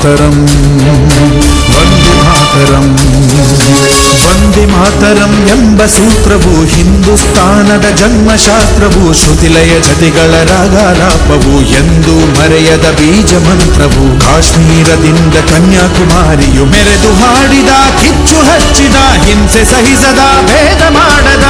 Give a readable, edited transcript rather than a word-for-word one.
ಮಾತರಂ ವಂದೇ ಮಾತರಂ ವಂದೇ ಮಾತರಂ ಎಂಬ ಸೂತ್ರವು ಹಿಂದೂಸ್ತಾನದ ಜನ್ಮಶಾಸ್ತ್ರವು ಶ್ರುತಿಲಯ ಜತಿಗಳ ರಾಗಾಲಾಪವು ಎಂದು ಮರೆಯದ ಬೀಜ ಮಂತ್ರವು ಕಾಶ್ಮೀರದಿಂದ ಕನ್ಯಾಕುಮಾರಿಯು ಮೆರೆದು ಹಾಡಿದ ಕಿಚ್ಚು ಹಚ್ಚಿದ ಹಿಂಸೆ ಸಹಿಸದ ಭೇದ ಮಾಡದ